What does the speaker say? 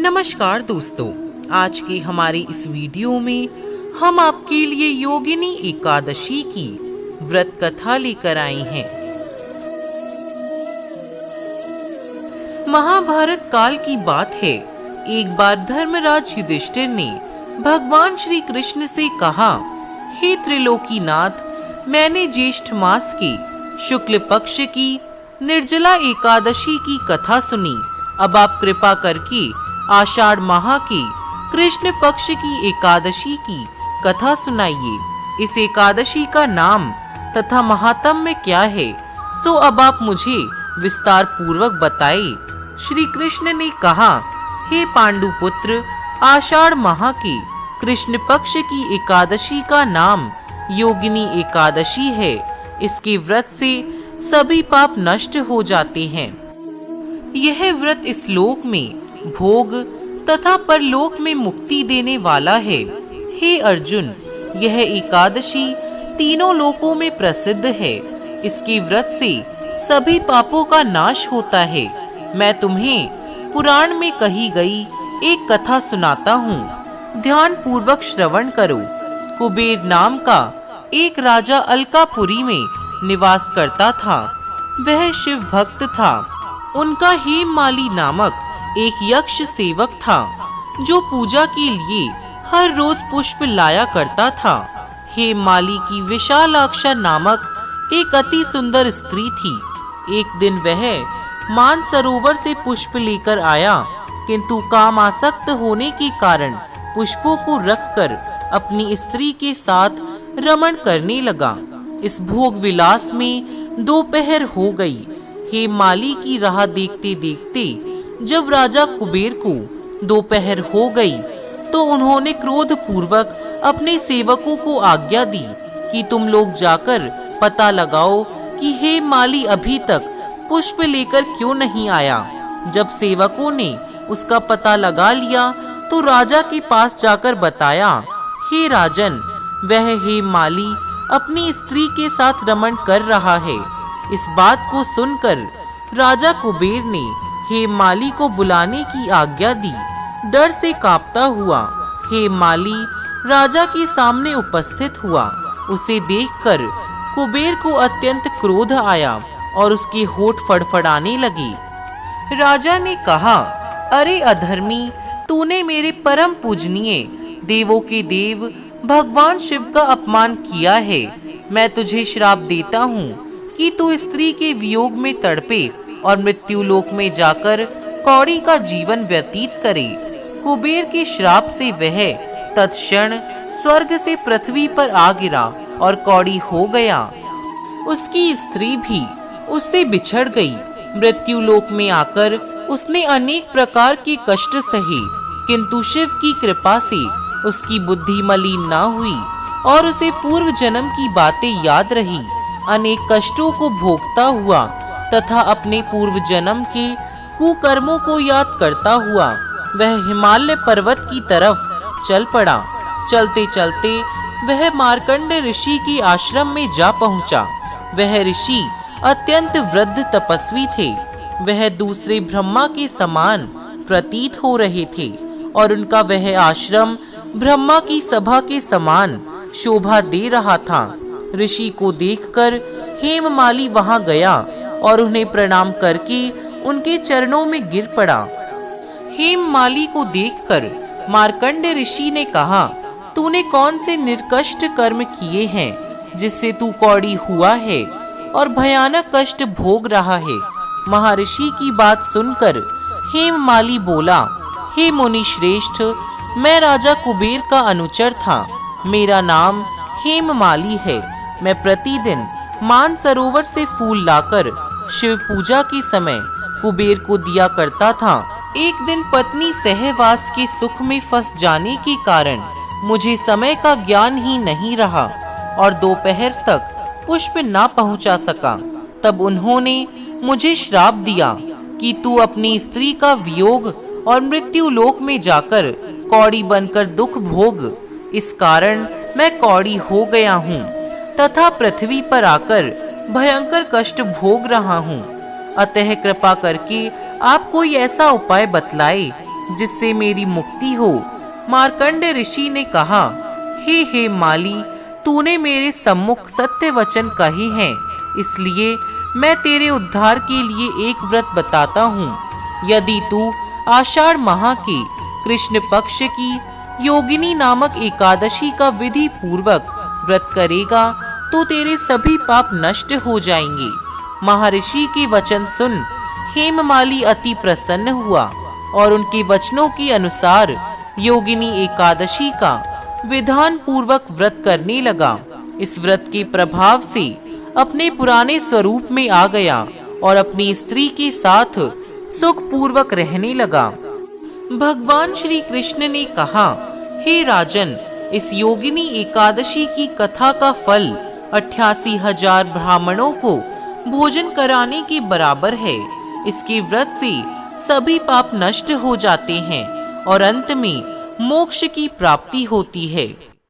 नमस्कार दोस्तों, आज के हमारे इस वीडियो में हम आपके लिए योगिनी एकादशी की व्रत कथा लेकर आए हैं। महाभारत काल की बात है। एक बार धर्मराज युधिष्ठिर ने भगवान श्री कृष्ण से कहा, हे त्रिलोकीनाथ, मैंने ज्येष्ठ मास की शुक्ल पक्ष की निर्जला एकादशी की कथा सुनी। अब आप कृपा करके आषाढ़ माह की कृष्ण पक्ष की एकादशी की कथा सुनाइए। इस एकादशी का नाम तथा महात्म्य क्या है, सो अब आप मुझे विस्तार पूर्वक बताए। श्री कृष्ण ने कहा, हे पांडुपुत्र, आषाढ़ माह की कृष्ण पक्ष की एकादशी का नाम योगिनी एकादशी है। इसके व्रत से सभी पाप नष्ट हो जाते हैं। यह व्रत इस लोक में भोग तथा परलोक में मुक्ति देने वाला है। हे अर्जुन, यह एकादशी तीनों लोकों में प्रसिद्ध है। इसके व्रत से सभी पापों का नाश होता है। मैं तुम्हें पुराण में कही गई एक कथा सुनाता हूँ, ध्यान पूर्वक श्रवण करो। कुबेर नाम का एक राजा अलकापुरी में निवास करता था। वह शिव भक्त था। उनका हेममाली नामक एक यक्ष सेवक था, जो पूजा के लिए हर रोज पुष्प लाया करता था। हेममाली की विशालाक्षा नामक एक अति सुंदर स्त्री थी। एक दिन वह मानसरोवर से पुष्प लेकर आया, किंतु कामासक्त होने के कारण पुष्पों को रखकर अपनी स्त्री के साथ रमण करने लगा। इस भोग विलास में दोपहर हो गई। हेममाली की राह देखते देखते जब राजा कुबेर को दोपहर हो गई, तो उन्होंने क्रोध पूर्वक अपने सेवकों को आज्ञा दी कि तुम लोग जाकर पता लगाओ कि हेममाली अभी तक पुष्प लेकर क्यों नहीं आया। जब सेवकों ने उसका पता लगा लिया तो राजा के पास जाकर बताया, हे राजन, वह हेममाली अपनी स्त्री के साथ रमण कर रहा है। इस बात को सुनकर राजा कुबेर ने हेममाली को बुलाने की आज्ञा दी। डर से कांपता हुआ हेममाली राजा के सामने उपस्थित हुआ। उसे देखकर कुबेर को अत्यंत क्रोध आया और उसके होठ फड़फड़ाने लगे। राजा ने कहा, अरे अधर्मी, तूने मेरे परम पूजनीय देवों के देव भगवान शिव का अपमान किया है। मैं तुझे श्राप देता हूँ कि तू स्त्री के वियोग में तड़पे और मृत्यु लोक में जाकर कौड़ी का जीवन व्यतीत करे। कुबेर के श्राप से वह तत्क्षण स्वर्ग से पृथ्वी पर आ गिरा और कौड़ी हो गया। उसकी स्त्री भी उससे बिछड़ गई। मृत्यु लोक में आकर उसने अनेक प्रकार के कष्ट सहे, किंतु शिव की कृपा से उसकी बुद्धि मलिन न हुई और उसे पूर्व जन्म की बातें याद रही। अनेक कष्टों को भोगता हुआ तथा अपने पूर्व जन्म के कुकर्मों को याद करता हुआ वह हिमालय पर्वत की तरफ चल पड़ा। चलते चलते वह मार्कंड ऋषि के आश्रम में जा पहुंचा। वह ऋषि अत्यंत वृद्ध तपस्वी थे। वह दूसरे ब्रह्मा के समान प्रतीत हो रहे थे और उनका वह आश्रम ब्रह्मा की सभा के समान शोभा दे रहा था। ऋषि को देखकर हेममाली वहां गया और उन्हें प्रणाम करके उनके चरणों में गिर पड़ा। हेममाली को देखकर मार्कंड ऋषि ने कहा, तूने कौन से निर्कष्ट कर्म किए हैं जिससे तू कौड़ी हुआ है और भयानक कष्ट भोग रहा है। महर्षि की बात सुनकर हेममाली बोला, हे मुनि श्रेष्ठ, मैं राजा कुबेर का अनुचर था। मेरा नाम हेममाली है। मैं प्रतिदिन मानसरोवर से फूल लाकर शिव पूजा के समय कुबेर को दिया करता था। एक दिन पत्नी सहवास के सुख में फंस जाने के कारण मुझे समय का ज्ञान ही नहीं रहा और दोपहर तक पुष्प ना पहुंचा सका। तब उन्होंने मुझे श्राप दिया कि तू अपनी स्त्री का वियोग और मृत्यु लोक में जाकर कौड़ी बनकर दुख भोग। इस कारण मैं कौड़ी हो गया हूँ तथा पृथ्वी पर आकर भयंकर कष्ट भोग रहा हूँ। अतः कृपा करके आप कोई ऐसा उपाय बतलाए जिससे मेरी मुक्ति हो। मार्कंडे ऋषि ने कहा, हे माली, तूने मेरे सम्मुख सत्य वचन कहे हैं, इसलिए मैं तेरे उद्धार के लिए एक व्रत बताता हूँ। यदि तू आषाढ़ माह के कृष्ण पक्ष की योगिनी नामक एकादशी का विधि पूर्वक व्रत करेगा तो तेरे सभी पाप नष्ट हो जाएंगे। महर्षि के वचन सुन हेममाली अति प्रसन्न हुआ और उनके वचनों के अनुसार योगिनी एकादशी का विधान पूर्वक व्रत करने लगा। इस व्रत के प्रभाव से अपने पुराने स्वरूप में आ गया और अपनी स्त्री के साथ सुख पूर्वक रहने लगा। भगवान श्री कृष्ण ने कहा, हे राजन, इस योगिनी एकादशी की कथा का फल 88,000 ब्राह्मणों को भोजन कराने के बराबर है। इसके व्रत से सभी पाप नष्ट हो जाते हैं और अंत में मोक्ष की प्राप्ति होती है।